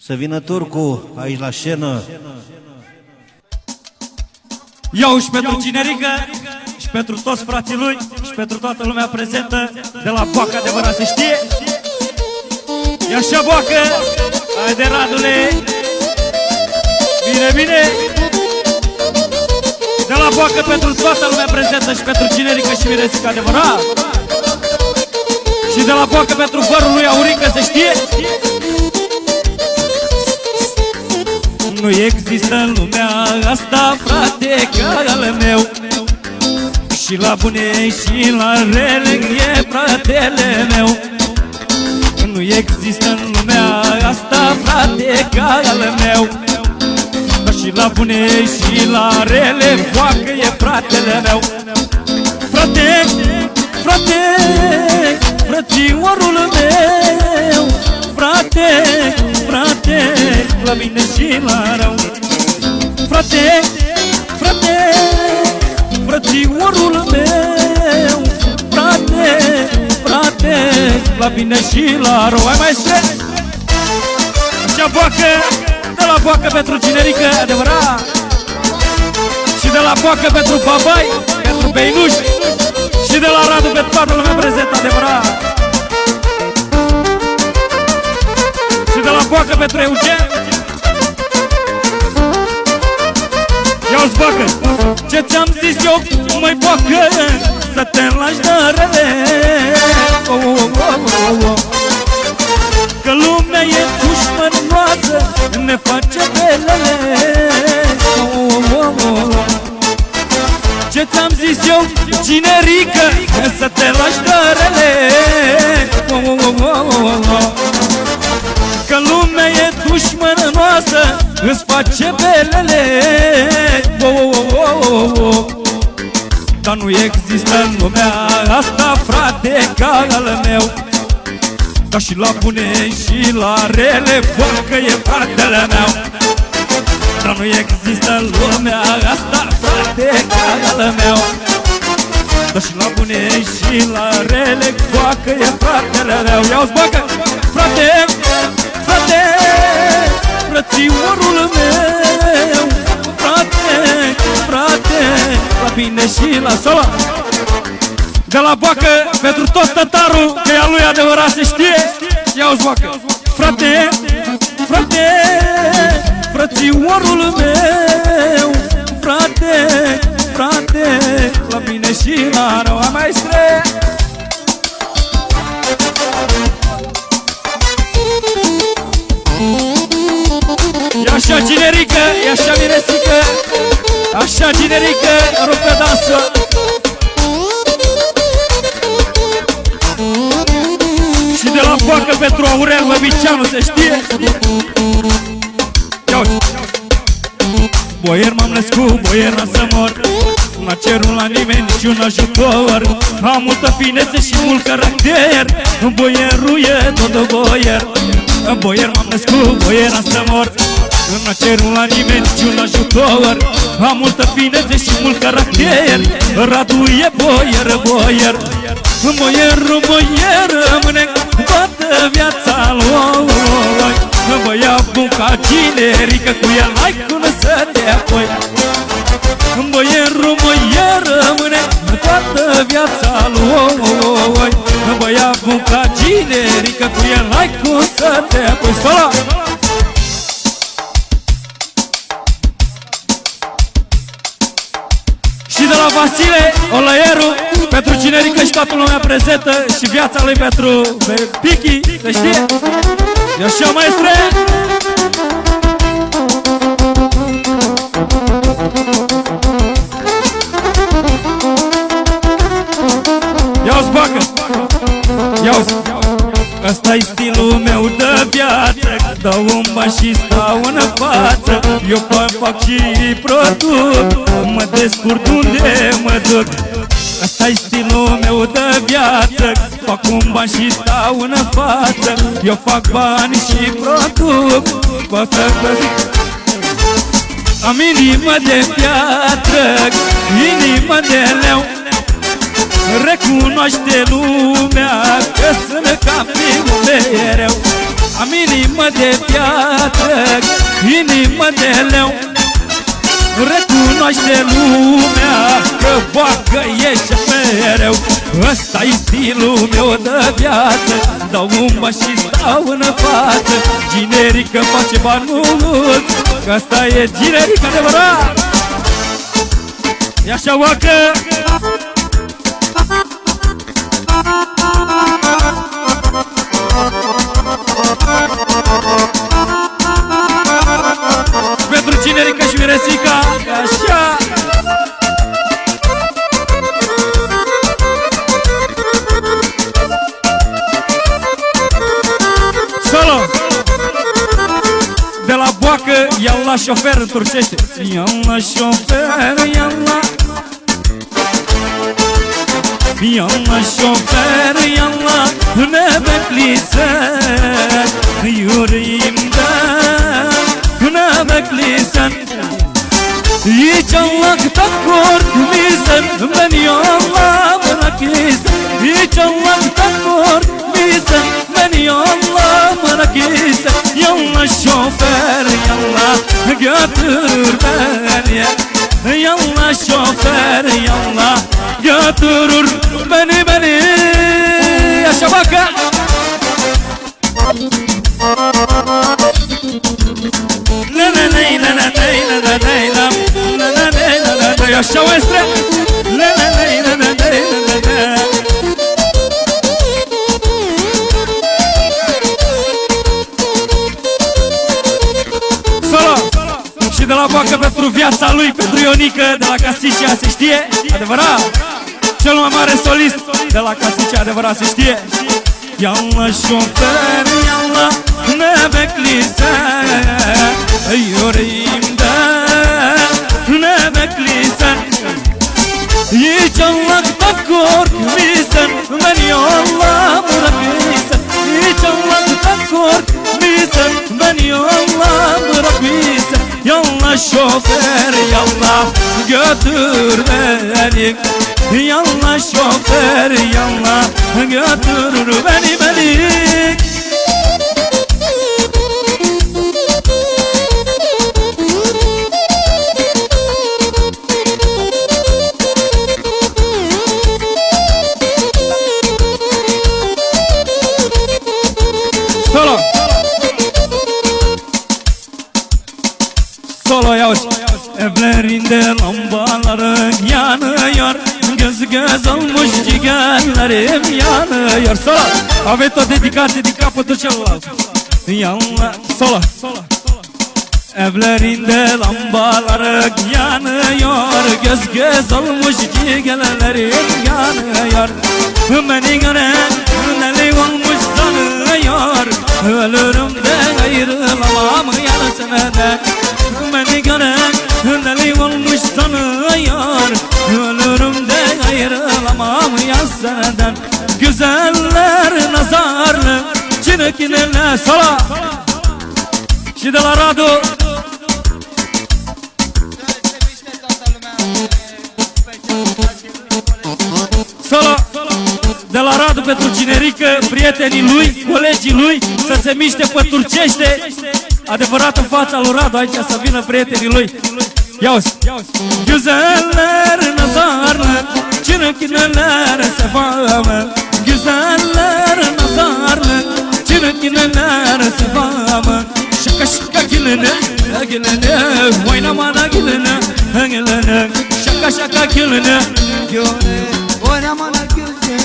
Să vină Turcu aici la scenă. Eu și pentru Cinerică și pentru toți frații lui și pentru toată lumea prezentă de la Boacă Adevărat, se știe. E așa, Boacă, hai de Radule. Bine, bine. De la Boacă pentru toată lumea prezentă și pentru Cinerică și Miresica Adevărat. Și de la Boacă pentru vărul lui Aurică, se știe. Nu există în lumea asta, frate, ca al meu. Și la bune și la rele e fratele meu. Nu există în lumea asta, frate, ca al meu. Și la bune și la rele, Boacă e fratele meu. Frate, frate, frățiorul meu. Frate, frate, la bine și la rău. Frate, frate, frățiorul meu. Frate, frate, la bine și la rău. Hai, maestre! Așa, Boacă, de la Boacă pentru Cinerică Adevărat. Și de la Boacă pentru Babai, pentru Beinuș. Și de la Radu pentru toată lumea prezent Adevărat. Și de la Boacă pentru Eugen. Ia-ți, Boacă, ce ți-am zis eu, măi, Boacă, să te lași de rele. Că lumea e dușmănoasă, ne face belele. Ce ți-am zis eu, Cinerică, să te lași de rele. Că lumea e dușmănoasă, îți face belele. Dar nu există în lumea asta, frate, ca al meu. Dar și la bune și la rele, Boacă e fratele meu. Dar nu există în lumea asta, frate, ca al meu. Dar și la bune și la rele, Boacă e fratele meu. Ia-uzi, Boacă, frate, frate, frățiorul meu. Frate, frate, la bine și la sola. De la Boacă pentru tot tătarul, că e a lui Adevărat, se știe. Ia-uzi, Boacă, frate, frate, frățiorul meu. Frate, frate, la bine și la rău. Hai, maestre! E așa, Cinerică, e așa, Miresică. Așa, Cinerică, rupe dansul. Și de la Boacă pentru Aurel Lăvicianu, se știe. Ia uite. Boier m-am născut, boier n-am să mor. N-a cerut la nimeni niciun ajutor. Am multă finețe și mult caracter. Boierul e tot boier. Boier m-am născut, boier n-am să mor. N-a cerut la nimeni niciun ajutor. Am multă finețe și mult caracter. Radu e boier, boier. Boierul, boier, rămâne toată viața lui. Băiatul ca Cinerică, cu el n-ai cum să te apoi. Boierul, boier, rămâne toată viața lui. Băiatul ca Cinerică, cu el n-ai cum să te apoi. Sola! Și de la Vasile Olăieru pentru Cinerică și toată lumea prezentă. Și viața lui pentru Pichi, să știe. E așa, maestre! Ia-uzi, Boacă! Ia-uzi! Ăsta-i stilul meu de viață. Dau un ban și stau în față. Eu fac și produc. Mă descurc unde mă duc. Ăsta-i stilul meu de viață. Fac un ban și stau în față. Eu fac bani și produc. Am inimă de piatră, inimă de leu. Recunoaște lumea că sunt campionul mereu. Am inimă de piatră, inimă de leu. Recunoaște lumea că boacă ești mereu. Ăsta-i stilul meu de viață, dau umba și stau în față. Generică face bani mulți, că asta e generică adevărat. E așa oacă. Pentru Generica și Miresica, așa. Solo. De la boacă, ia-l la șofer în turcește. Ia-l la șofer, ia-l la. Ia-l la șofer, ia-l la nebeclise. Iurim de nebeclise. İçallah takor bizden ben yallah bırakırsa. İçallah takor bizden ben yallah bırakırsa. Yallah şoför yallah götür beni. Yallah şoför yallah götürür beni. Yaşa baka. La la la la la la la la. Așa oestre. La la la la la la la. Solo. Și de la boacă pentru viața lui, pentru Ionică, de la Casicea, se știe? Adevărat? Cel mai mare solist de la Casicea, adevărat, se știe? Yalla şoför yalla ne beklisen yüreğimde ne beklisen hiç Allah'tan korkmuşsan beni yallah bırakmışsan hiç Allah'tan korkmuşsan beni yallah bırakmışsan yallah şoför yallah götür beni yallah şoför yallah götürür beni Solo Solo yavaş Evlerinde lambaları yanıyor Göz olmuş ciğerlerim yanıyor Solo Aveți o dedicație din capătul celălalt Yallah Solo Evlerinde lambaları yanıyor Göz olmuş ciğerlerim yanıyor Beni gören deli olmuş sanıyor Ölürüm de ayrılamam yarısına da Beni gören deli olmuş sanıyor Ölürüm de ayrılamam yarısından Güzeller nazarlı çirkinler Sala Și de la Radu Solo De la Radu pentru Generică, prietenii lui, colegii lui Să se miște pe turcește Adevărat în fața lui Radu aici să vină prietenii lui Ia-uzi Güzeller nazarlı çirkinler sevamı Güzeller nazarlı çirkinler sevamı Şaka şaka gülüne gülüne Oynamana gülüne gülüne Şaka şaka gülüne gülüne Oynamana gülüne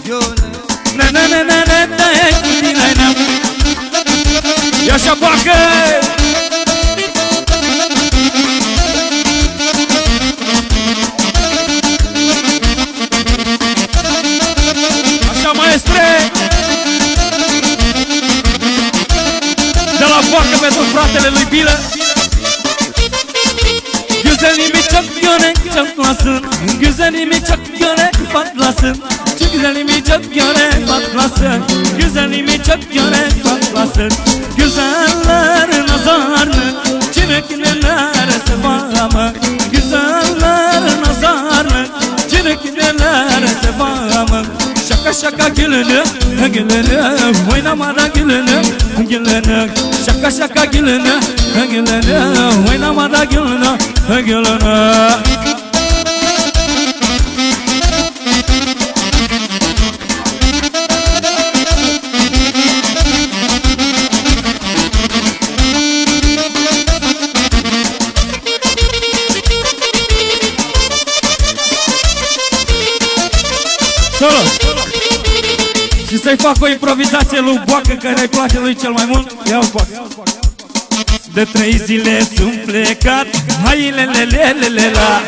gülüne Ne ne ne ne ne ne gülüne Yaşa bakı Așa maestre De la boacă pentru fratele lui Bilă Güzelimi çok yöne patlasın Güzelimi çok yöne patlasın Güzelimi çok yöne patlasın Güzelimi çok yöne patlasın Güzeller nazarlı çirkinler sevamı Güzeller nazarlı çirkinler sevamı Şaka şaka gülünü gülünü oynamada gülünü gülünü şaka şaka gülünü gülünü oynamada gülünü gülünü. Și să-i fac o improvizație lui Boacă, care îi place lui cel mai mult. Ia-o, Boacă. De 3 zile sunt plecat, hai lelelelelelea,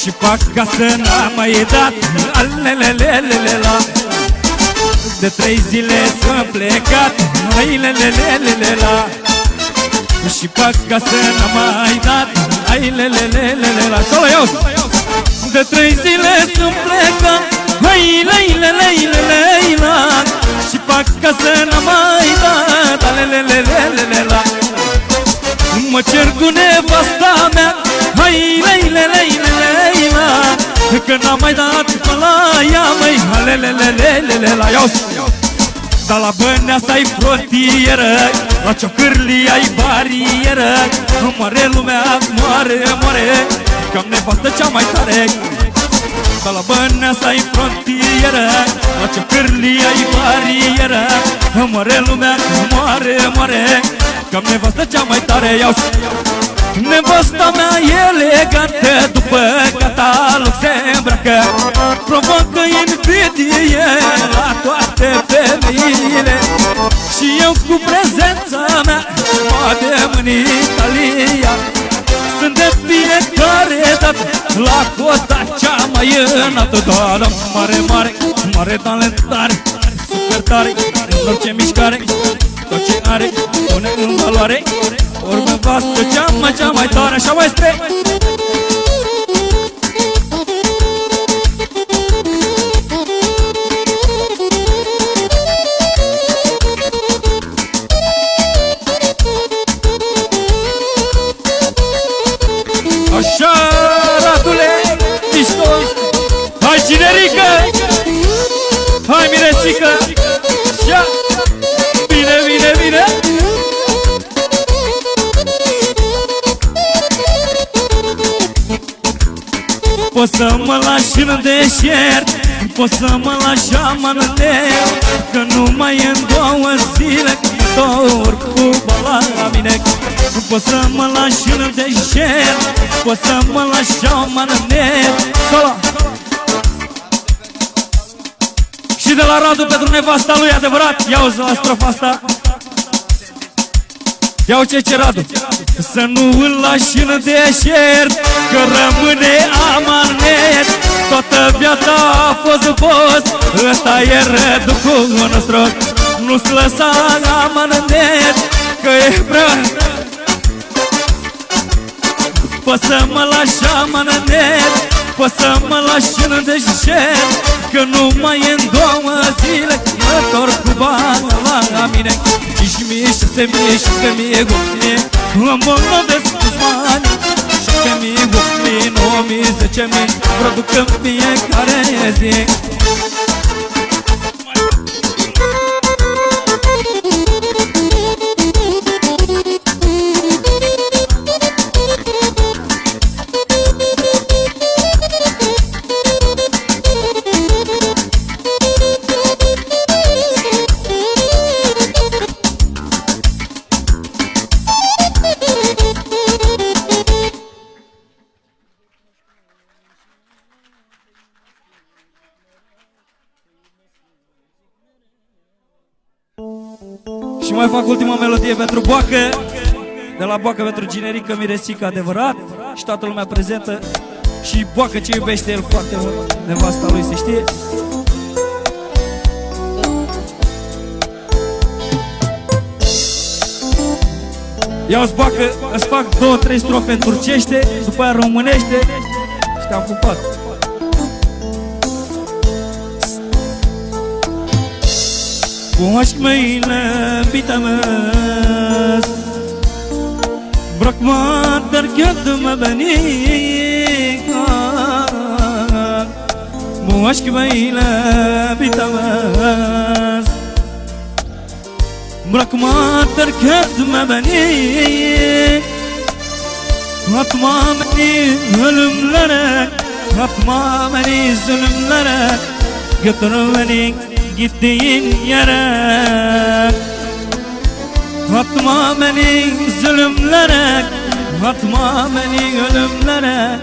și pe acasă n-am mai dat, alelelelelelea. De 3 zile sunt plecat, hai lelelelelelea, și pe acasă n-am mai dat, hai lelelelelelea. Solo, iau! De 3 zile sunt plecat, hai leilelelelelea, și pe acasă n-am mai dat, alelelelelelea. Mă cer cu nevasta mea, hai leilelelelelea, că n-am mai dat până la ea, măi, alelelelelelea. Dar la Băneasa-i frontieră, la Ciocârlia-i barieră, moare lumea, moare, moare, că-am nevastă cea mai tare. Dar la Băneasa-i frontieră, la Ciocârlia-i barieră, moare lumea, moare, moare, că-am nevastă cea mai tare. Nevasta mea elegantă, după catalog se îmbracă, provoacă invidie la toate femeile, și eu cu prezența mea mă adem în Italia. Sunt de fiecare dată la cota cea mai înaltă, doar mare, mare, mare talentare, super tare, în orice mișcare, tot ce are pune în valoare. Urmă vastă cea mai tare, așa mai spre. Așa, Radule, mișto. Hai, Ginerică, hai, Miresică, așa, bine, bine, bine. Poți să mă lași în deșert, poți să mă lași amanele, că numai în 2 zile când mă întorc cu bala la mine. Poți să mă lași în deșert, poți să mă lași amanele. Solo! Și de la Radu pentru nevasta lui, adevărat, ia-uzi la strofa asta. Ia-o ce Radu. Să nu îl lași în deșert, că rămâne amanet. Toată viața a fost post, ăsta e răducul nostru. Nu-ți lăsa amanet, că e prea. Poți să mă lași amanet, poți să mă lași în deșert, că numai în 2 zile mă întorc cu bani la mine. 5.000, 6.000, 7.000 cu mine, îmbolnăvesc cu bani. 7.000, 8.000, 9.000, 10.000, produc în fiecare zi. Și mai fac ultima melodie pentru Boacă, de la Boacă pentru Ginerică, Miresică, adevărat, și toată lumea prezentă. Și Boacă ce iubește el foarte mult, nevasta lui, se știe. Ia-o-ți Boacă, îți fac 2-3 strofe în turcește, după aia românește și te-am pupat. Boş meyle bitemez, bırakma terk etme beni. aşk böyle bitemez. Bırakma terk etme beni, atma beni ölümlere, atma beni zulümlere, götür beni gittiğin yere. Atma beni zulümlere, atma beni ölümlere,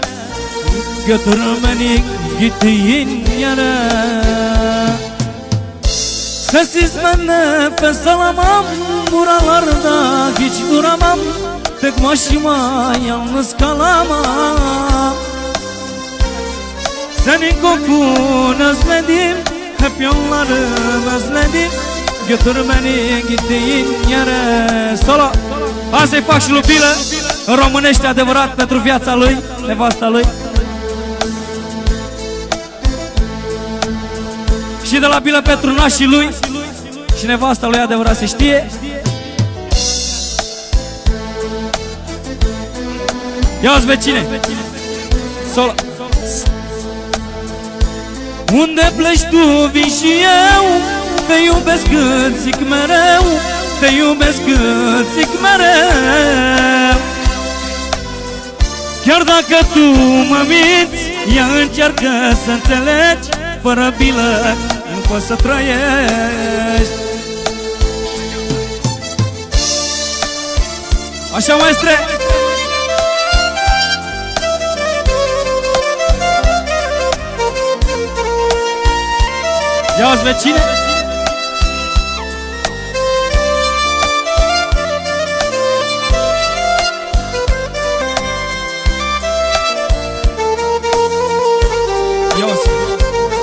götür beni gittiğin yere. Sessiz ben nefes alamam, buralarda hiç duramam, tek başıma yalnız kalamam. Senin kokun özledim, hep yollarım özledim, götür beni gittiğin yere. Solo! Hai să-i fac și lui Bilă, românește adevărat pentru viața lui, nevasta lui. Și de la Bilă pentru nașii lui și nevasta lui adevărat se știe. Ia-ți vecine! Solo! Unde pleci tu, vin și eu, te iubesc cât zic mereu, te iubesc cât zic mereu. Chiar dacă tu mă minți, ea încearcă să înțelegi, fără Bilă nu poți să trăiești. Așa, maestre! Ia-ți vecine!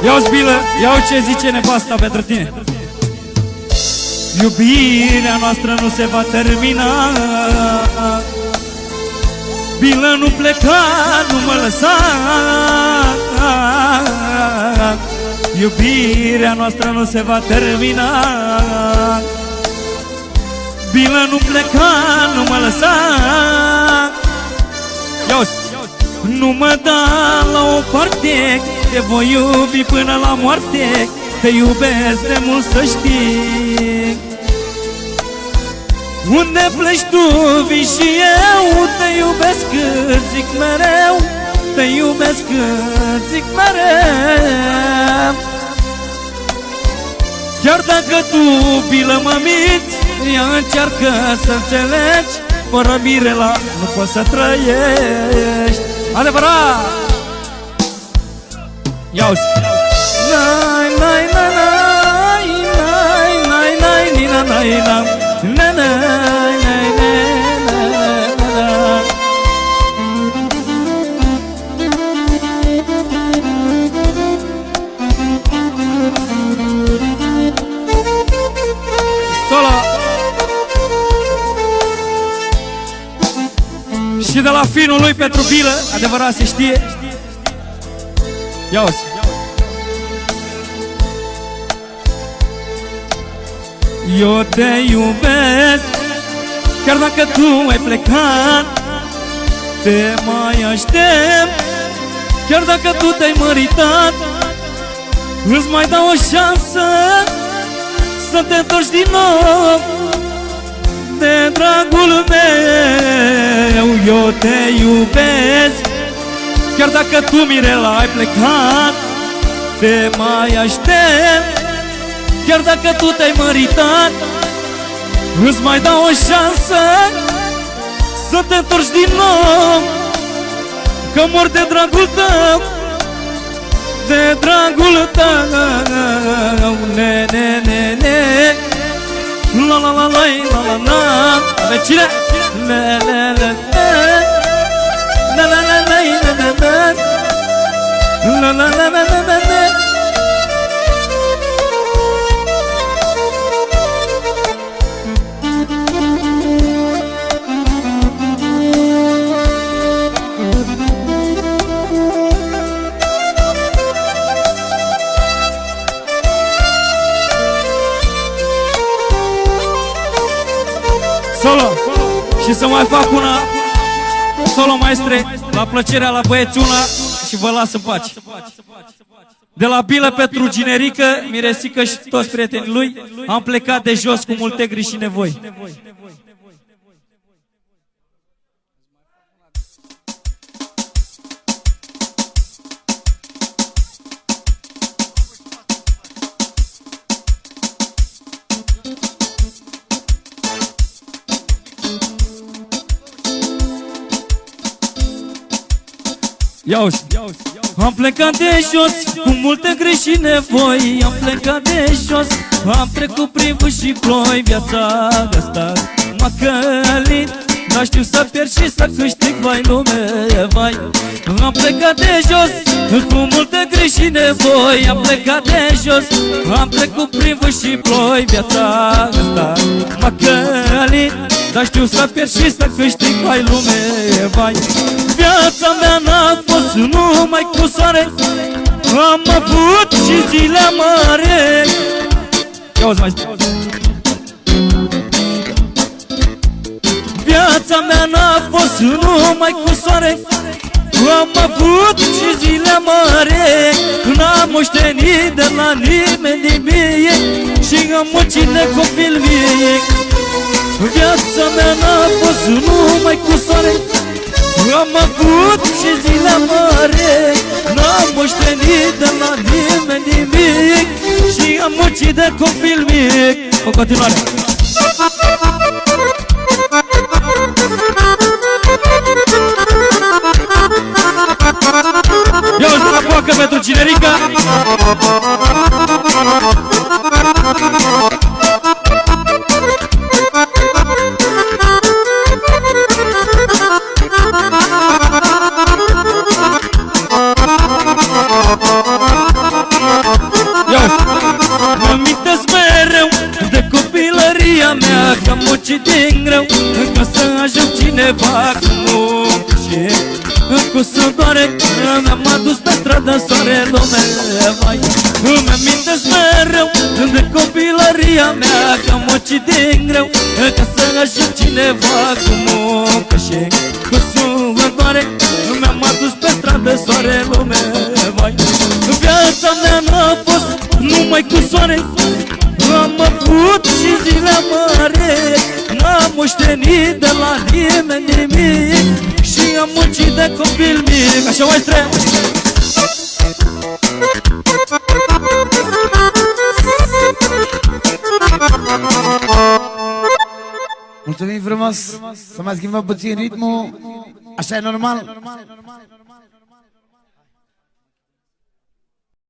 Ia-ți Bilă, ia-o ce zice nevasta pentru tine. Iubirea noastră nu se va termina, Bilă, nu pleca, nu mă lăsa. Iubirea noastră nu se va termina, Bilă, nu pleca, nu mă lăsa. Ia-ți! Nu mă da la o parte, te voi iubi până la moarte, te iubesc de mult să știi. Unde pleci tu, vin și eu, te iubesc cât zic mereu, te iubesc cât zic mereu. Chiar dacă tu, Bilă, mă minți, ea încearcă să înțelegi, fără Mirela nu poți să trăiești. Adevărat! Ia-uzi! Nai, nai, nai, nai, nai, nai, nai, nina, nai, nai, nai, nai, nai, nai. Solo! Și de la finul lui pentru Bilă, adevărat se știe. Ia-uzi! Eu te iubesc, chiar dacă tu ai plecat, te mai aștept, chiar dacă tu te-ai măritat, îți mai dau o șansă să te întorci din nou. De dragul meu, eu te iubesc, chiar dacă tu, Mirela, ai plecat, te mai aștept, chiar dacă tu te-ai măritat, îți mai dau o șansă să te întorci din nou. Că mor de dragul tău, de dragul tău, ne, ne, ne, ne. La la la la la la la. Vecine. La la la la. La la la la la la. La la la la la la. Solo! Și să mai fac una solo, maestre, la plăcerea la băieți una și vă las în pace. De la Bilă pentru Ginerică, Miresică și toți prietenii lui, am plecat de jos cu multe griji și nevoi. Iauzi, am plecat de jos cu multe griji și nevoi. Am plecat de jos, am trecut prin vânt și ploi. Viața asta m-a călit, dar știu să pierd și să câștig, vai lume, vai. Am plecat de jos cu multe griji și nevoi. Am plecat de jos, am trecut prin vânt și ploi. Viața asta m-a călit, dar știu să pierd și să câștig, vai lume, vai. Viața mea n-a fost numai cu soare, am avut și zile mare. Ia-uzi mai strict. Viața mea n-a fost numai cu soare, am avut și zile mare. N-am moștenit de la nimeni nimic și am muncit de copil mic. Viața mea n-a fost numai cu soare, am avut și zile mare. N-am moștenit de la nimeni nimic și am muncit de copil mic. O continuare. Ia uite la boacă pentru Ginerică. Mă-mintesc mereu de copilăria mea, că am muncit din greu ca să ajung cineva cu muncă și cu sândoare mi-am adus pe stradă soare, lume, vai. Mă-mintesc mereu de copilăria mea, că am muncit din greu ca să ajung cineva cu muncă și cu sândoare mi-am adus pe stradă soare, lume, vai. Viața mea n-a fost numai cu soare, am avut și zile mare. N-am moștenit de la nimeni nimic și am muncit de copil mic. Așa, maestre! Mulțumim frumos! Să mai schimbăm puțin ritmul. Așa e normal?